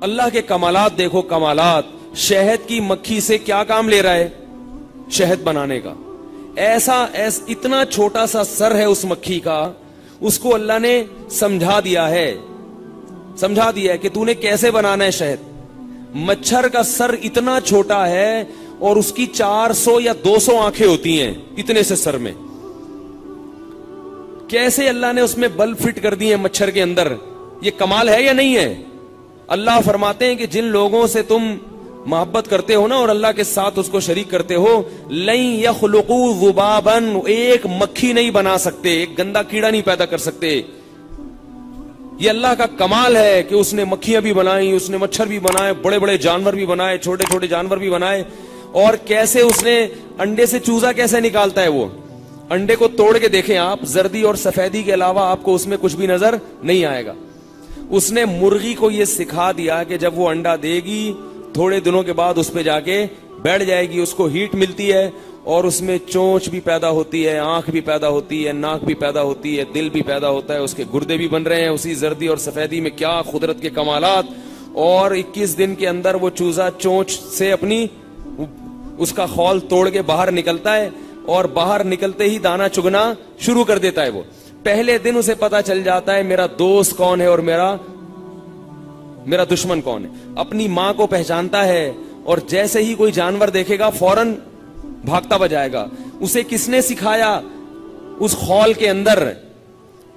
اللہ کے کمالات دیکھو، کمالات. شہد کی مکھی سے کیا کام لے رہا ہے؟ شہد بنانے کا. ایسا اتنا چھوٹا سا سر ہے اس مکھی کا، اس کو اللہ نے سمجھا دیا ہے کہ تو نے کیسے بنانا ہے شہد. مچھر کا سر اتنا چھوٹا ہے اور اس کی 400 یا 200 آنکھیں ہوتی ہیں اتنے سے سر میں. کیسے اللہ نے اس میں بلب فٹ کر دی ہیں مچھر کے اندر؟ یہ کمال ہے یا نہیں ہے؟ اللہ فرماتے ہیں کہ جن لوگوں سے تم محبت کرتے ہو نا اور اللہ کے ساتھ اس کو شریک کرتے ہو، لن یخلقوا ذبابا، ایک مکھی نہیں بنا سکتے، ایک گندا کیڑا نہیں پیدا کر سکتے. یہ اللہ کا کمال ہے کہ اس نے مکھیاں بھی بنائیں، اس نے مچھر بھی بنائے، بڑے بڑے جانور بھی بنائے، چھوٹے چھوٹے جانور بھی بنائے. اور کیسے اس نے انڈے سے چوزا کیسے نکالتا ہے؟ وہ انڈے کو توڑ کے دیکھیں آپ، زردی اور سفیدی کے علاوہ آپ کو اس میں کچھ بھی نظر نہیں آئے گا. اس نے مرغی کو یہ سکھا دیا کہ جب وہ انڈا دے گی تھوڑے دنوں کے بعد اس پہ جا کے بیٹھ جائے گی، اس کو ہیٹ ملتی ہے اور اس میں چونچ بھی پیدا ہوتی ہے، آنکھ بھی پیدا ہوتی ہے، ناک بھی پیدا ہوتی ہے، دل بھی پیدا ہوتا ہے، اس کے گردے بھی بن رہے ہیں اسی زردی اور سفیدی میں. کیا قدرت کے کمالات. اور 21 دن کے اندر وہ چوزا چونچ سے اپنی اس کا خول توڑ کے باہر نکلتا ہے اور باہر نکلتے ہی دانا چگنا شروع کر دیتا ہے. وہ پہلے دن اسے پتا چل جاتا ہے میرا دوست کون ہے اور میرا دشمن کون ہے. اپنی ماں کو پہچانتا ہے اور جیسے ہی کوئی جانور دیکھے گا فوراً بھاگتا بجائے گا. اسے کس نے سکھایا؟ اس خول کے اندر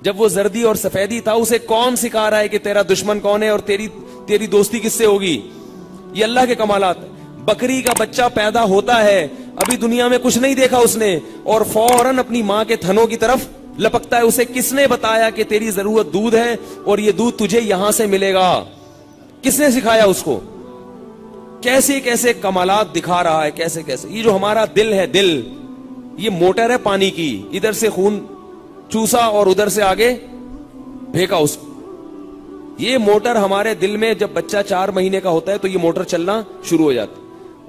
جب وہ زردی اور سفیدی تھا، اسے کون سکھا رہا ہے کہ تیرا دشمن کون ہے اور تیری دوستی کس سے ہوگی؟ یہ اللہ کے کمالات. بکری کا بچہ پیدا ہوتا ہے، ابھی دنیا میں کچھ نہیں دیکھا اس نے، اور فوراً اپنی ماں کے تھنوں کی طرف لپکتا ہے. اسے کس نے بتایا کہ تیری ضرورت دودھ ہے اور یہ دودھ تجھے یہاں سے ملے گا؟ کس نے سکھایا اس کو؟ کیسے کیسے کمالات دکھا رہا ہے، کیسے کیسے. یہ جو ہمارا دل ہے، دل یہ موٹر ہے پانی کی، ادھر سے خون چوسا اور ادھر سے آگے پھینکا اس کو. یہ موٹر ہمارے دل میں جب بچہ 4 مہینے کا ہوتا ہے تو یہ موٹر چلنا شروع ہو جاتی،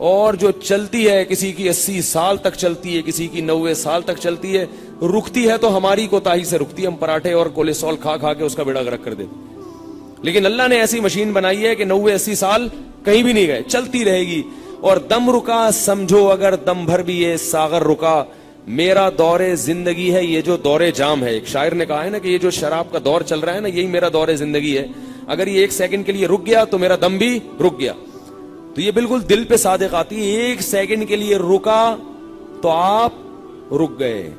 اور جو چلتی ہے کسی کی 80 سال تک چلتی ہے، کسی کی 90 سال تک چلتی ہے. رکتی ہے تو ہماری کوتاہی سے رکتی ہے، ہم پراٹھے اور کولیسٹرول کھا کھا کے اس کا بیڑا غرق کر دیتے. لیکن اللہ نے ایسی مشین بنائی ہے کہ 90-80 سال کہیں بھی نہیں گئے، چلتی رہے گی. اور دم رکا سمجھو اگر دم بھر بھی یہ ساغر رکا، میرا دور زندگی ہے یہ جو دور جام ہے. ایک شاعر نے کہا ہے نا کہ یہ جو شراب کا دور چل رہا ہے نا، یہی میرا دور زندگی ہے. اگر یہ 1 سیکنڈ کے لیے رک گیا تو میرا دم بھی رک گیا. تو یہ بالکل دل پہ صادق آتی ہے. 1 سیکنڈ کے لیے رکا تو آپ رک گئے،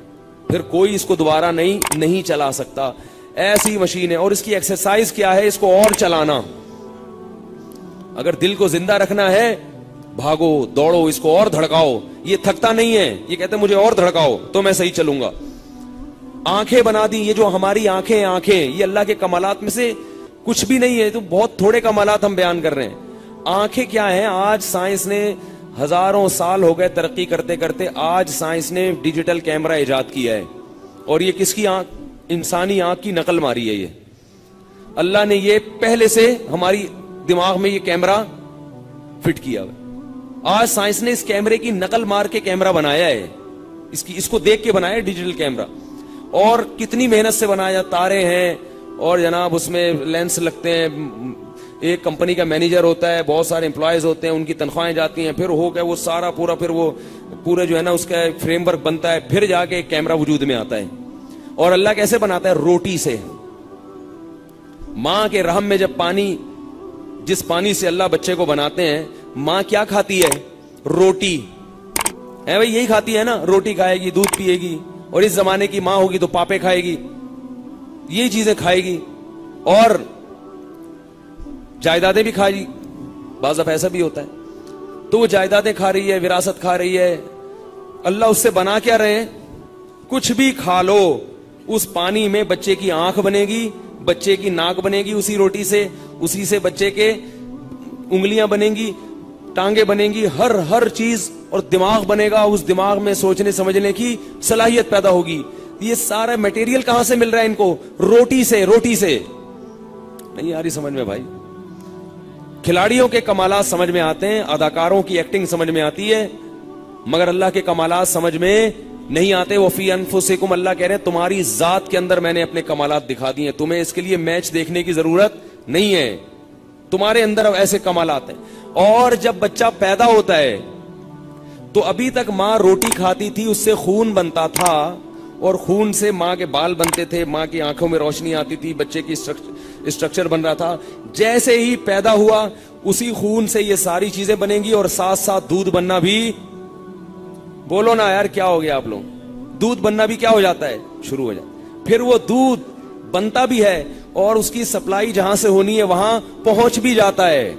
پھر کوئی اس کو دوبارہ نہیں چلا سکتا. ایسی مشین ہے. اور اس کی ایکسرسائز کیا ہے؟ اس کو اور چلانا. اگر دل کو زندہ رکھنا ہے، بھاگو دوڑو، اس کو اور دھڑکاؤ. یہ تھکتا نہیں ہے، یہ کہتے ہیں مجھے اور دھڑکاؤ تو میں صحیح چلوں گا. آنکھیں بنا دی. یہ جو ہماری آنکھیں یہ اللہ کے کمالات میں سے کچھ بھی نہیں ہے، تو بہت تھوڑے کمالات ہم بیان کر رہے ہیں. آنکھیں کیا ہیں؟ آج سائنس نے ہزاروں سال ہو گئے ترقی کرتے کرتے، آج سائنس نے ڈیجیٹل کیمرہ ایجاد کیا ہے. اور یہ کس کی آنکھ؟ انسانی آنکھ کی نقل ماری ہے. یہ اللہ نے یہ پہلے سے ہماری دماغ میں یہ کیمرہ فٹ کیا ہے. آج سائنس نے اس کیمرے کی نقل مار کے کیمرہ بنایا ہے، اس کو دیکھ کے بنایا ڈیجیٹل کیمرہ. اور کتنی محنت سے بنایا. تارے ہیں اور جناب اس میں لینس لگتے ہیں. ایک کمپنی کا مینیجر ہوتا ہے، بہت سارے امپلائیز ہوتے ہیں، ان کی تنخواہیں جاتی ہیں، پھر ہو گیا وہ سارا پورا جو ہے نا اس کا فریم ورک بنتا ہے، پھر جا کے کیمرہ وجود میں آتا ہے. اور اللہ کیسے بناتا ہے؟ روٹی سے. ماں کے رحم میں جب جس پانی سے اللہ بچے کو بناتے ہیں، ماں کیا کھاتی ہے؟ روٹی ہے بھائی، یہی کھاتی ہے نا. روٹی کھائے گی، دودھ پیے گی. اور اس زمانے کی ماں ہوگی تو پاپے کھائے گی، یہ چیزیں کھائے گی. اور جائیدادیں بھی کھائے گی، بعض دفعہ ایسا بھی ہوتا ہے. تو وہ جائیدادیں کھا رہی ہے، وراثت کھا رہی ہے. اللہ اس سے بنا کیا رہے ہیں؟ کچھ بھی کھا لو. اس پانی میں بچے کی آنکھ بنے گی، بچے کی ناک بنے گی اسی روٹی سے، اسی سے بچے کے انگلیاں بنیں گی، ٹانگیں بنیں گی، ہر چیز. اور دماغ بنے گا، اس دماغ میں سوچنے سمجھنے کی صلاحیت پیدا ہوگی. یہ سارا میٹیریل کہاں سے مل رہا ہے ان کو؟ روٹی سے نہیں آ رہی سمجھ میں بھائی. کھلاڑیوں کے کمالات سمجھ میں آتے ہیں، اداکاروں کی ایکٹنگ سمجھ میں آتی ہے، مگر اللہ کے کمالات سمجھ میں نہیں آتے. وفی انفسکم، اللہ کہہ رہے ہیں تمہاری ذات کے اندر میں نے اپنے کمالات دکھا دیے. تمہیں اس کے لیے میچ دیکھنے کی ضرورت نہیں ہے. تمہارے اندر ایسے کمالات ہیں. اور جب بچہ پیدا ہوتا ہے تو ابھی تک ماں روٹی کھاتی تھی, اس سے خون بنتا تھا, اور خون سے ماں کے بال بنتے تھے, ماں کی آنکھوں میں روشنی آتی تھی, بچے کی اسٹرکچر بن رہا تھا. جیسے ہی پیدا ہوا اسی خون سے یہ ساری چیزیں بنیں گی, اور ساتھ ساتھ دودھ بننا بھی, بولو نا یار کیا ہو گیا آپ لوگ, دودھ بننا بھی کیا ہو جاتا ہے, شروع ہو جاتا ہے. پھر وہ دودھ بنتا بھی ہے اور اس کی سپلائی جہاں سے ہونی ہے وہاں پہنچ بھی جاتا ہے.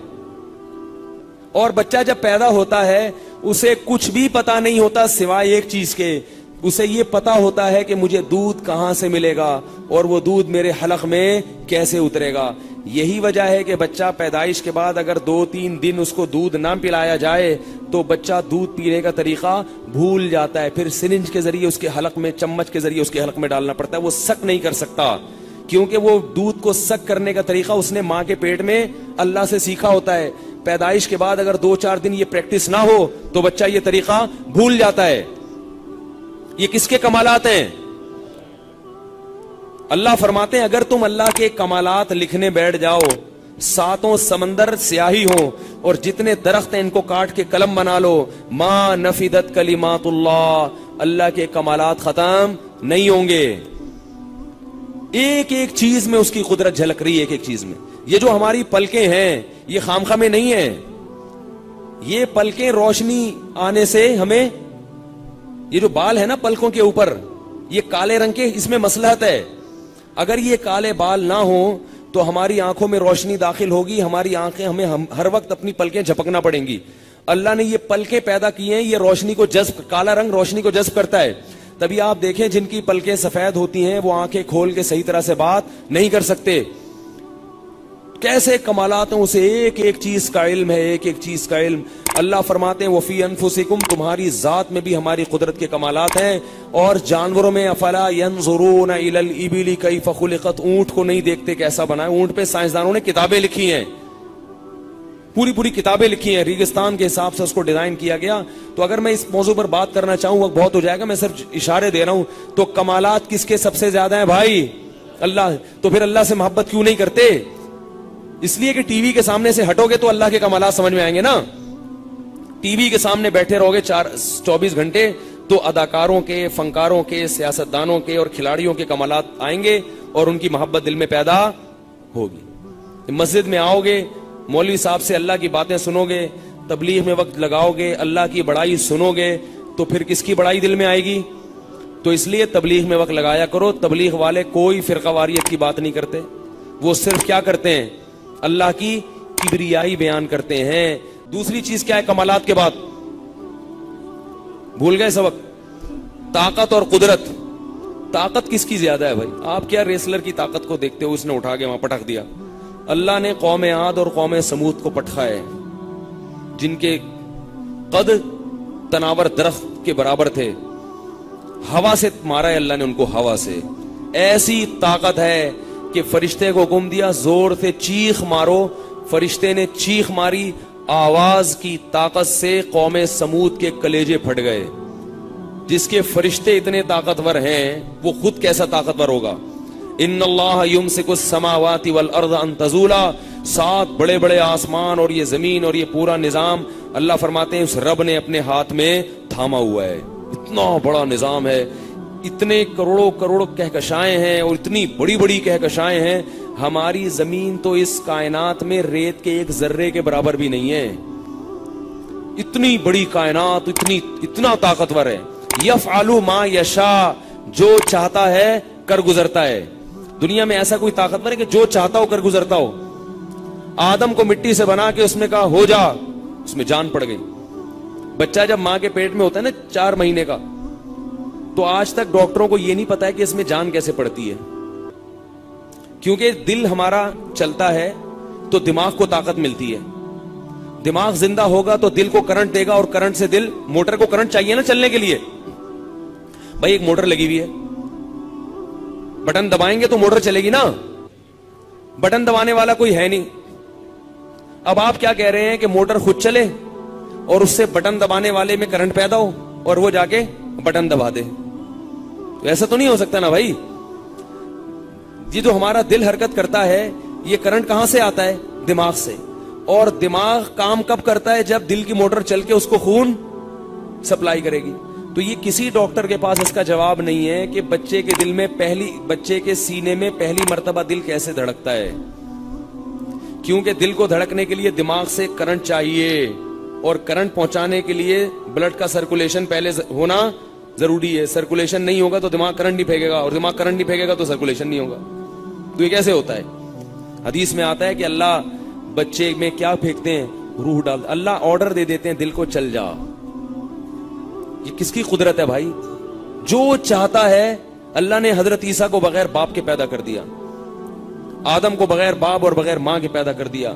اور بچہ جب پیدا ہوتا ہے اسے کچھ بھی پتا نہیں ہوتا سوائے ایک چیز کے, اسے یہ پتا ہوتا ہے کہ مجھے دودھ کہاں سے ملے گا اور وہ دودھ میرے حلق میں کیسے اترے گا. یہی وجہ ہے کہ بچہ پیدائش کے بعد اگر 2-3 دن اس کو دودھ نہ پلایا جائے تو بچہ دودھ پینے کا طریقہ بھول جاتا ہے. پھر سرنج کے ذریعے اس کے حلق میں, چمچ کے ذریعے اس کے حلق میں ڈالنا پڑتا ہے. وہ سک نہیں کر سکتا کیونکہ وہ دودھ کو سک کرنے کا طریقہ اس نے ماں کے پیٹ میں اللہ سے سیکھا ہوتا ہے. پیدائش کے بعد اگر 2-4 دن یہ پریکٹس نہ ہو تو بچہ یہ طریقہ بھول جاتا ہے. یہ کس کے کمالات ہیں؟ اللہ فرماتے ہیں اگر تم اللہ کے کمالات لکھنے بیٹھ جاؤ, 7 سمندر سیاہی ہو اور جتنے درخت ہیں ان کو کاٹ کے قلم بنا لو, ما نفدت کلمات اللہ, اللہ کے کمالات ختم نہیں ہوں گے. ایک ایک چیز میں اس کی قدرت جھلک رہی ہے, ایک ایک چیز میں. یہ جو ہماری پلکیں ہیں یہ خامخواہ میں نہیں ہیں, یہ پلکیں روشنی آنے سے ہمیں, یہ جو بال ہے نا پلکوں کے اوپر یہ کالے رنگ کے, اس میں مصلحت ہے. اگر یہ کالے بال نہ ہوں تو ہماری آنکھوں میں روشنی داخل ہوگی, ہماری آنکھیں ہمیں ہر وقت اپنی پلکیں جھپکنا پڑیں گی. اللہ نے یہ پلکیں پیدا کی ہیں, یہ روشنی کو جذب, کالا رنگ روشنی کو جذب کرتا ہے. تبھی آپ دیکھیں جن کی پلکیں سفید ہوتی ہیں وہ آنکھیں کھول کے صحیح طرح سے بات نہیں کر سکتے. کیسے کمالات ہیں, اسے ایک ایک چیز کا علم ہے, ایک ایک چیز کا علم. اللہ فرماتے ہیں وفی انفسکم, تمہاری ذات میں بھی ہماری قدرت کے کمالات ہیں. اور جانوروں میں افلا ینظرون الی الابل کیف خلقت, اونٹ کو نہیں دیکھتے کیسا بنا ہے. اونٹ پہ سائنسدانوں نے کتابیں لکھی ہیں, پوری کتابیں لکھی ہیں, ریگستان کے حساب سے اس کو ڈیزائن کیا گیا. تو اگر میں اس موضوع پر بات کرنا چاہوں وقت بہت ہو جائے گا, میں صرف اشارے دے رہا ہوں. تو کمالات کس کے سب سے زیادہ ہیں بھائی؟ اللہ. تو پھر اللہ سے محبت کیوں نہیں کرتے؟ اس لیے کہ ٹی وی کے سامنے سے ہٹو گے تو اللہ کے کمالات سمجھ میں آئیں گے نا. ٹی وی کے سامنے بیٹھے رہو گے 24 گھنٹے تو اداکاروں کے, فنکاروں کے, سیاستدانوں کے اور کھلاڑیوں کے کمالات آئیں گے اور ان کی محبت دل میں پیدا ہوگی. مسجد میں آؤ گے, مولوی صاحب سے اللہ کی باتیں سنو گے, تبلیغ میں وقت لگاؤ گے, اللہ کی بڑائی سنو گے, تو پھر کس کی بڑائی دل میں آئے گی؟ تو اس لیے تبلیغ میں وقت لگایا کرو. تبلیغ والے کوئی فرقہ واریت کی بات نہیں کرتے, وہ صرف کیا کرتے ہیں, اللہ کی کبریائی بیان کرتے ہیں. دوسری چیز کیا ہے کمالات کے بعد؟ بھول گئے سبق؟ طاقت اور قدرت. طاقت کس کی زیادہ ہے بھائی؟ آپ کیا ریسلر کی طاقت کو دیکھتے ہو, اس نے اٹھا کے وہاں پٹک دیا. اللہ نے قوم عاد اور قوم سمود کو پٹکا ہے جن کے قد تناور درخت کے برابر تھے. ہوا سے مارا ہے اللہ نے ان کو, ہوا سے. ایسی طاقت ہے کہ فرشتے کو حکم دیا زور سے چیخ مارو, فرشتے نے چیخ ماری, آواز کی طاقت سے قوم سمود کے کلیجے پھٹ گئے. جس کے فرشتے اتنے طاقتور ہیں وہ خود کیسا طاقتور ہوگا. ان اللہ یمسک السماوات والارض ان تزولا, 7 بڑے بڑے آسمان اور یہ زمین اور یہ پورا نظام اللہ فرماتے ہیں اس رب نے اپنے ہاتھ میں تھاما ہوا ہے. اتنا بڑا نظام ہے, اتنے کروڑوں کہکشائیں ہیں اور اتنی بڑی بڑی کہکشائیں ہیں. ہماری زمین تو اس کائنات میں ریت کے ایک ذرے کے برابر بھی نہیں ہے. اتنی بڑی کائنات, اتنا طاقتور ہے. یفعل ما یشاء, جو چاہتا ہے کر گزرتا ہے. دنیا میں ایسا کوئی طاقتور ہے کہ جو چاہتا ہو کر گزرتا ہو؟ آدم کو مٹی سے بنا کے اس نے کہا ہو جا, اس میں جان پڑ گئی. بچہ جب ماں کے پیٹ میں ہوتا ہے نا 4 مہینے کا, تو آج تک ڈاکٹروں کو یہ نہیں پتا ہے کہ اس میں جان کیسے پڑتی ہے. کیونکہ دل ہمارا چلتا ہے تو دماغ کو طاقت ملتی ہے. دماغ زندہ ہوگا تو دل کو کرنٹ دے گا, اور کرنٹ سے دل, موٹر کو کرنٹ چاہیے نا چلنے کے لیے. بھائی ایک موٹر لگی ہوئی ہے, بٹن دبائیں گے تو موٹر چلے گی نا, بٹن دبانے والا کوئی ہے نہیں. اب آپ کیا کہہ رہے ہیں کہ موٹر خود چلے اور اس سے بٹن دبانے والے میں کرنٹ پیدا ہو اور وہ جا کے بٹن دبا دے؟ ایسا تو نہیں ہو سکتا نا بھائی. یہ جو ہمارا دل حرکت کرتا ہے یہ کرنٹ کہاں سے آتا ہے؟ دماغ سے. اور دماغ کام کب کرتا ہے؟ جب دل کی موٹر چل کے اس کو خون سپلائی کرے گی. تو یہ کسی ڈاکٹر کے پاس اس کا جواب نہیں ہے کہ بچے کے دل میں بچے کے سینے میں پہلی مرتبہ دل کیسے دھڑکتا ہے. کیونکہ دل کو دھڑکنے کے لیے دماغ سے کرنٹ چاہیے, اور کرنٹ پہنچانے کے لیے بلڈ کا سرکولیشن پہلے ہونا ضروری ہے. سرکولیشن نہیں ہوگا تو دماغ کرنٹ نہیں پھینکے گا, اور دماغ کرنٹ نہیں پھینکے گا تو سرکولیشن نہیں ہوگا. تو یہ کیسے ہوتا ہے؟ حدیث میں آتا ہے کہ اللہ بچے میں کیا پھینکتے ہیں؟ روح ڈال. اللہ آرڈر دے دیتے ہیں دل کو, چل جا. یہ کس کی قدرت ہے بھائی؟ جو چاہتا ہے. اللہ نے حضرت عیسیٰ کو بغیر باپ کے پیدا کر دیا, آدم کو بغیر باپ اور بغیر ماں کے پیدا کر دیا.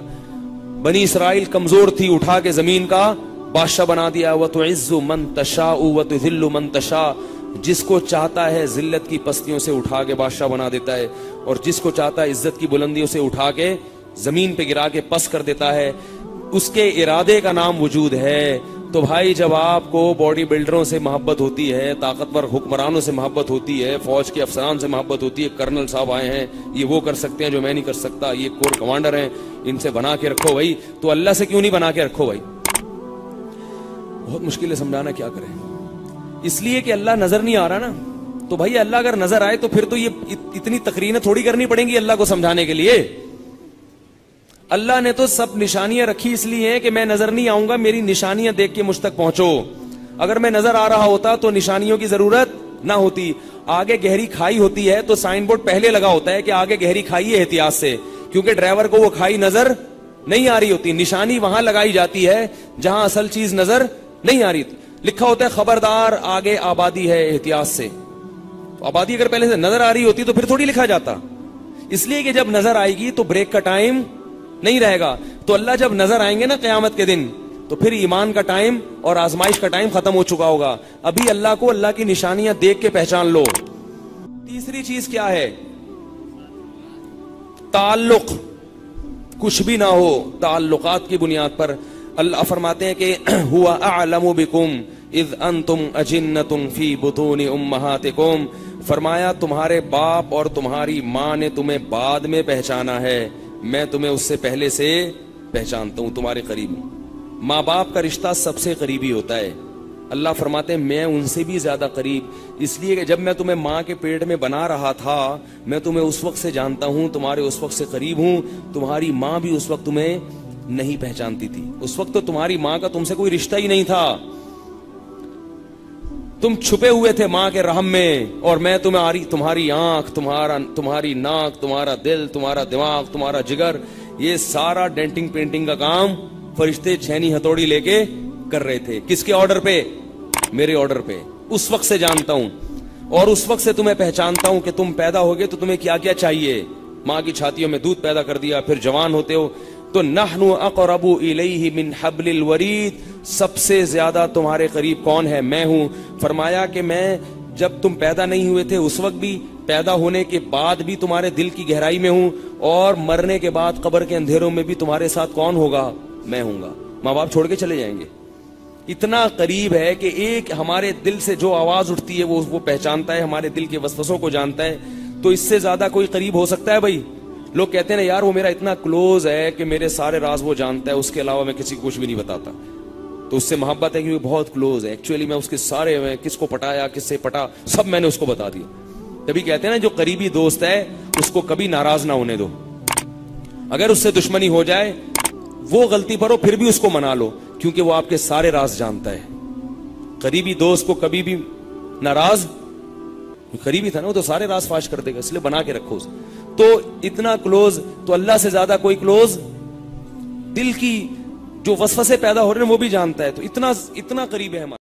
بنی اسرائیل کمزور تھی, اٹھا کے زمین کا بادشاہ بنا دیا. وَتُعِزُّ مَن تَشَاءُ وَتُذِلُّ مَن تَشَاءُ. جس کو چاہتا ہے ذلت کی پستیوں سے اٹھا کے بادشاہ بنا دیتا ہے, اور جس کو چاہتا ہے عزت کی بلندیوں سے اٹھا کے زمین پہ گرا کے پس کر دیتا ہے. اس کے ارادے کا نام وجود ہے. تو بھائی جب آپ کو باڈی بلڈروں سے محبت ہوتی ہے, طاقتور حکمرانوں سے محبت ہوتی ہے, فوج کے افسران سے محبت ہوتی ہے, کرنل صاحب آئے ہیں, یہ وہ کر سکتے ہیں جو میں نہیں کر سکتا, یہ کور کمانڈر ہیں, ان سے بنا کے رکھو بھائی, تو اللہ سے کیوں نہیں بنا کے رکھو بھائی؟ بہت مشکل ہے سمجھانا, کیا کریں. اس لیے کہ اللہ نظر نہیں آ رہا نا. تو بھائی اللہ اگر نظر آئے تو پھر تو یہ اتنی تقریریں تھوڑی کرنی پڑیں گی اللہ کو سمجھانے کے لیے. اللہ نے تو سب نشانیاں رکھی اس لیے کہ میں نظر نہیں آؤں گا, میری نشانیاں دیکھ کے مجھ تک پہنچو. اگر میں نظر آ رہا ہوتا تو نشانیوں کی ضرورت نہ ہوتی. آگے گہری کھائی ہوتی ہے تو سائن بورڈ پہلے لگا ہوتا ہے کہ آگے گہری کھائی ہے, احتیاط سے, کیونکہ ڈرائیور کو وہ کھائی نظر نہیں آ رہی ہوتی. نشانی وہاں لگائی جاتی ہے جہاں اصل چیز نظر نہیں آ رہی. لکھا ہوتا ہے خبردار آگے آبادی ہے, احتیاط سے. آبادی اگر پہلے سے نظر آ رہی ہوتی تو پھر تھوڑی لکھا جاتا. اس لیے کہ جب نظر آئے گی تو بریک کا ٹائم نہیں رہے گا. تو اللہ جب نظر آئیں گے نا قیامت کے دن, تو پھر ایمان کا ٹائم اور آزمائش کا ٹائم ختم ہو چکا ہوگا. ابھی اللہ کو اللہ کی نشانیاں دیکھ کے پہچان لو. تیسری چیز کیا ہے؟ تعلق. کچھ بھی نہ ہو, تعلقات کی بنیاد پر. اللہ فرماتے ہیں کہ ہوا اعلم بکم اذ انتم اجنۃ فی بطون امہاتکم. فرمایا تمہارے باپ اور تمہاری ماں نے تمہیں بعد میں پہچانا ہے, میں تمہیں اس سے پہلے سے پہچانتا ہوں, تمہارے قریب ہوں. ماں باپ کا رشتہ سب سے قریبی ہوتا ہے. اللہ فرماتے ہیں میں ان سے بھی زیادہ قریب, اس لیے کہ جب میں تمہیں ماں کے پیٹ میں بنا رہا تھا میں تمہیں اس وقت سے جانتا ہوں, تمہارے اس وقت سے قریب ہوں. تمہاری ماں بھی اس وقت تمہیں نہیں پہچانتی تھی. اس وقت تو تمہاری ماں کا تم سے کوئی رشتہ ہی نہیں تھا, تم چھپے ہوئے تھے ماں کے رحم میں, اور میں تمہاری آنکھ, تمہاری ناک, تمہارا دل, تمہارا دماغ, تمہارا جگر, یہ سارا ڈینٹنگ پینٹنگ کا کام فرشتے چھینی ہتھوڑی لے کے کر رہے تھے. کس کے آرڈر پہ؟ میرے آرڈر پہ. اس وقت سے جانتا ہوں, اور اس وقت سے تمہیں پہچانتا ہوں کہ تم پیدا ہوگے تو تمہیں کیا کیا چاہیے. ماں کی چھاتیوں میں دودھ پیدا کر دیا, پھر جوان ہوتے ہو تو نحن اقرب الیہ من حبل الورید. سب سے زیادہ تمہارے قریب کون ہے؟ میں ہوں. فرمایا کہ میں جب تم پیدا نہیں ہوئے تھے اس وقت بھی, پیدا ہونے کے بعد بھی تمہارے دل کی گہرائی میں ہوں, اور مرنے کے بعد قبر کے اندھیروں میں بھی تمہارے ساتھ کون ہوگا؟ میں ہوں گا. ماں باپ چھوڑ کے چلے جائیں گے. اتنا قریب ہے کہ ایک ہمارے دل سے جو آواز اٹھتی ہے وہ پہچانتا ہے, ہمارے دل کے وسوسوں کو جانتا ہے. تو اس سے زیادہ کوئی قریب ہو سکتا ہے بھائی؟ لوگ کہتے ہیں یار وہ میرا اتنا کلوز ہے کہ میرے سارے راز وہ جانتا ہے, اس کے علاوہ میں کسی کو کچھ بھی نہیں بتاتا. تو اس سے محبت ہے کیونکہ بہت کلوز ہے. ایکچولی میں اس کے سارے, میں کس کو پٹایا, کس سے پٹا, سب میں نے اس کو بتا دیا. تبھی کہتے ہیں نا جو قریبی دوست ہے اس کو کبھی ناراض نہ ہونے دو. اگر اس سے دشمنی ہو جائے, وہ غلطی پر ہو, پھر بھی اس کو منا لو, کیونکہ وہ آپ کے سارے راز جانتا ہے. قریبی دوست کو کبھی بھی ناراض, قریبی تھا نا وہ تو سارے راز فاش کر دے گا, اس لیے بنا کے رکھو اسے. تو اتنا کلوز, تو اللہ سے زیادہ کوئی کلوز دل کی جو وسوسے پیدا ہو رہے ہیں وہ بھی جانتا ہے. تو اتنا قریب ہے ہمارا.